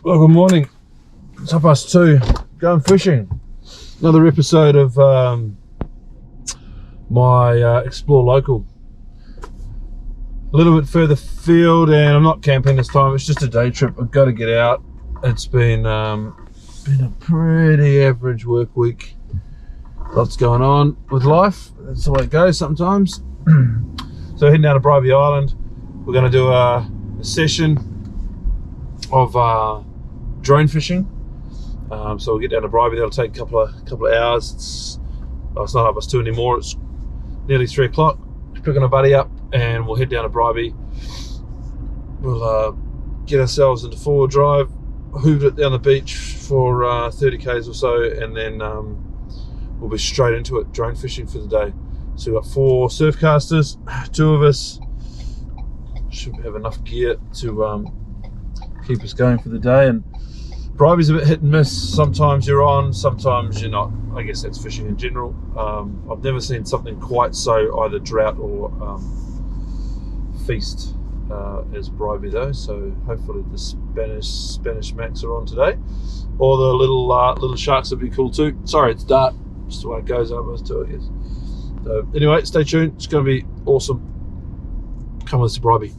Well, good morning. It's 2:30. Going fishing. Another episode of my Explore Local. A little bit further field, and I'm not camping this time. It's just a day trip. I've got to get out. It's been a pretty average work week. Lots going on with life. That's the way it goes sometimes. So heading down to Bribie Island. We're going to do a session of drone fishing. So we'll get down to Bribie. That'll take a couple of hours. It's not 2:30 anymore. It's nearly 3 o'clock. Picking a buddy up, and we'll head down to Bribie. We'll get ourselves into 4-wheel drive, hoover it down the beach for 30 k's or so, and then we'll be straight into it, drone fishing for the day. So we've got 4 surf casters, 2 of us. Should have enough gear to keep us going for the day. And Bribie's a bit hit and miss. Sometimes you're on, sometimes you're not. I guess that's fishing in general. I've never seen something quite so either drought or feast as Bribie though. So hopefully the Spanish Macs are on today, or the little sharks would be cool too. Sorry, it's dark. Just the way it goes over to it, I guess. So anyway, stay tuned. It's going to be awesome. Come with us to Bribie.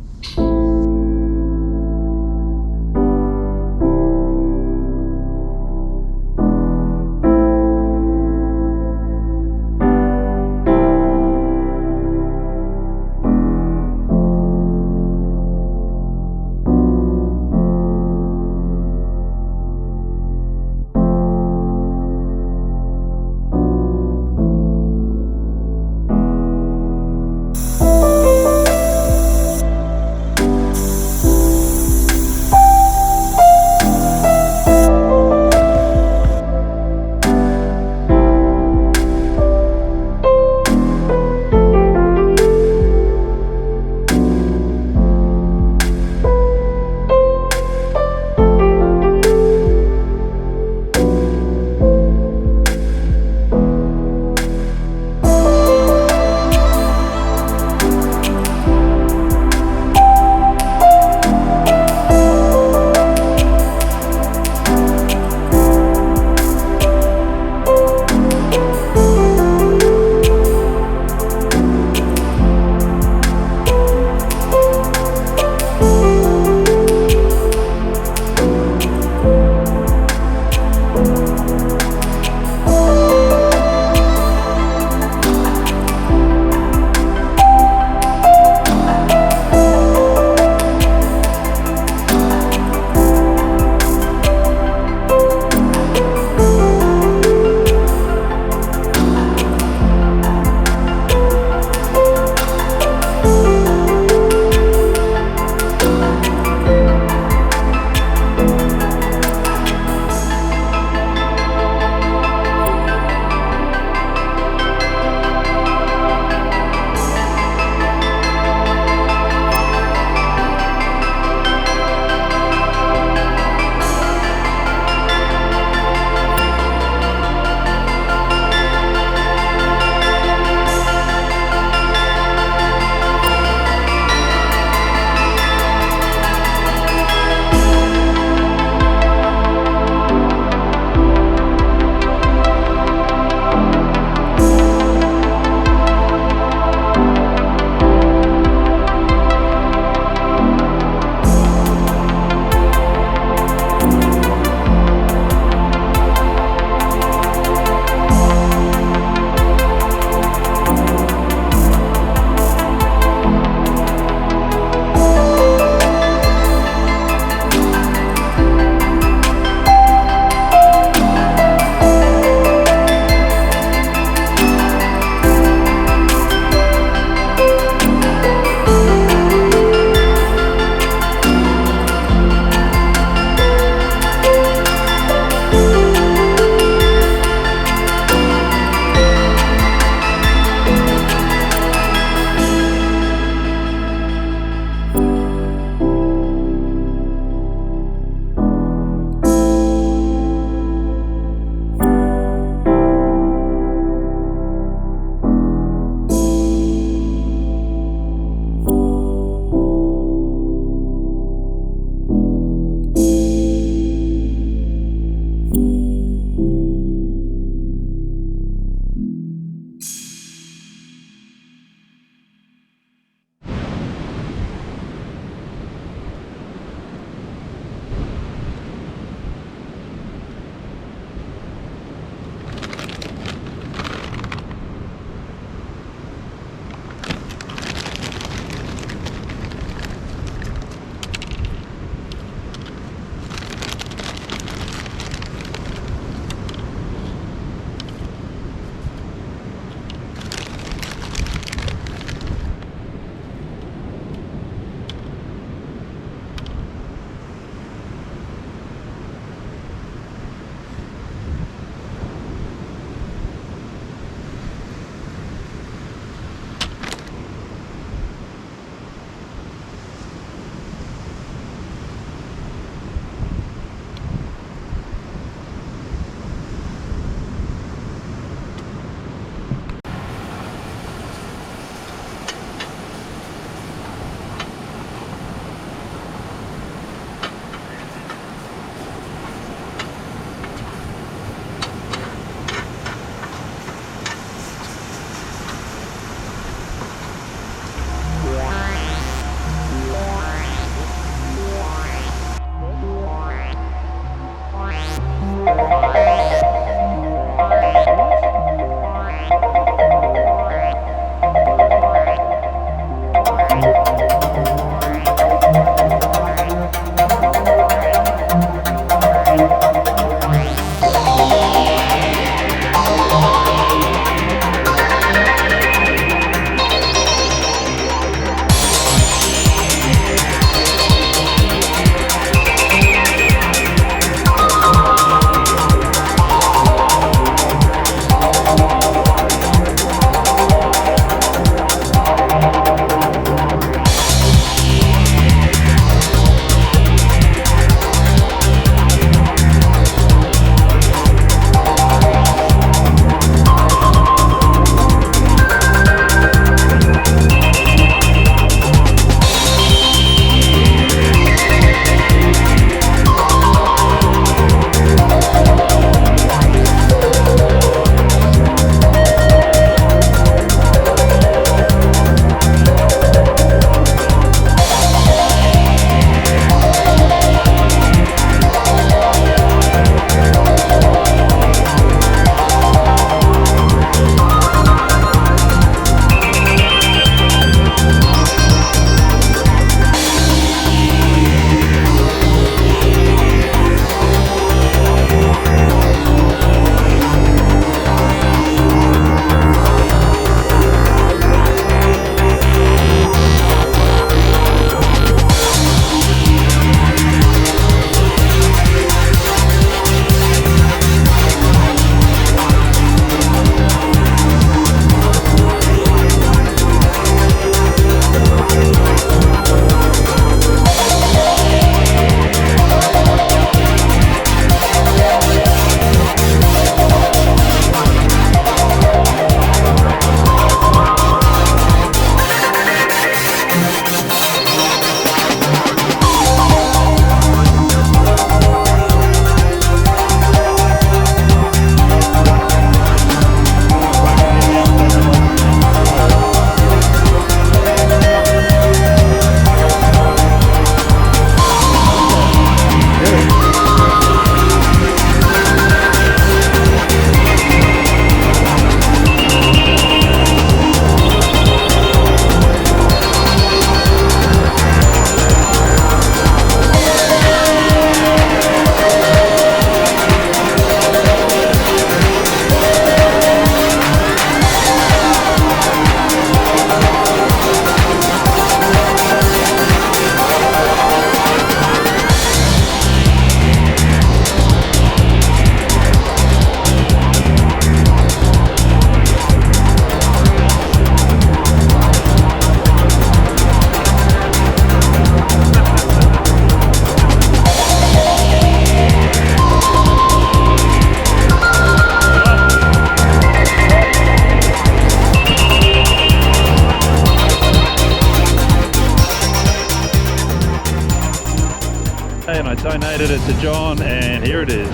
to John, and here it is.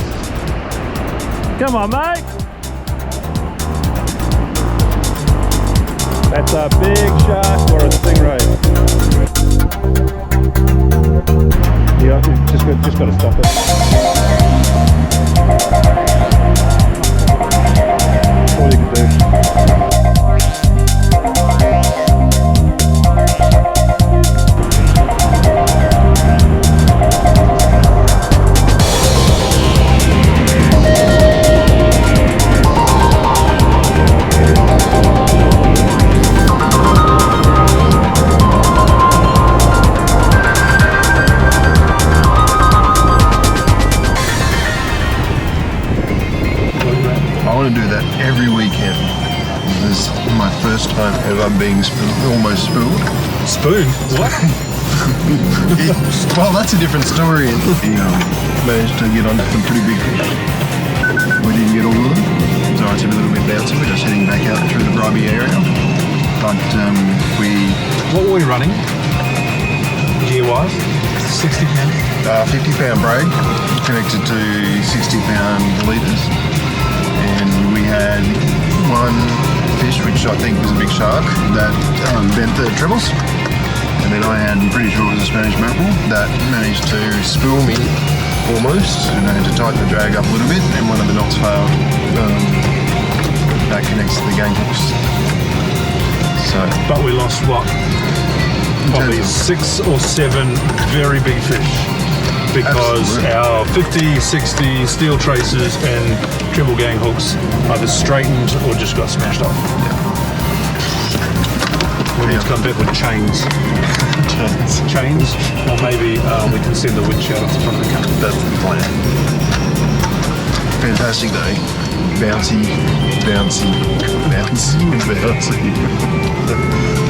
Come on, mate. That's a big shark or a stingray. Yeah, just got to stop it. All you can do. I want to do that every weekend. This is my first time ever being almost spooled. Spoon? What? Well, that's a different story. We managed to get onto some pretty big fish. We didn't get all of them, so it's a little bit bouncy. We're just heading back out through the Bribie area. But What were we running? Gear-wise? 60 pounds? 50-pound braid connected to 60-pound leaders. And we had one fish, which I think was a big shark, that bent the trebles. And then I had, I'm pretty sure it was a Spanish mackerel, that managed to spool me almost. And I had to tighten the drag up a little bit, and one of the knots failed. That connects to the gang hooks. So, But we lost what? Probably 6 or 7 very big fish. Because our 50, 60 steel traces and treble gang hooks either straightened or just got smashed off. We need to come back with chains. Chains? Or maybe we can send the winch out to the front of the car. that's the plan. Fantastic day. Bouncy, bouncy, bouncy, bouncy.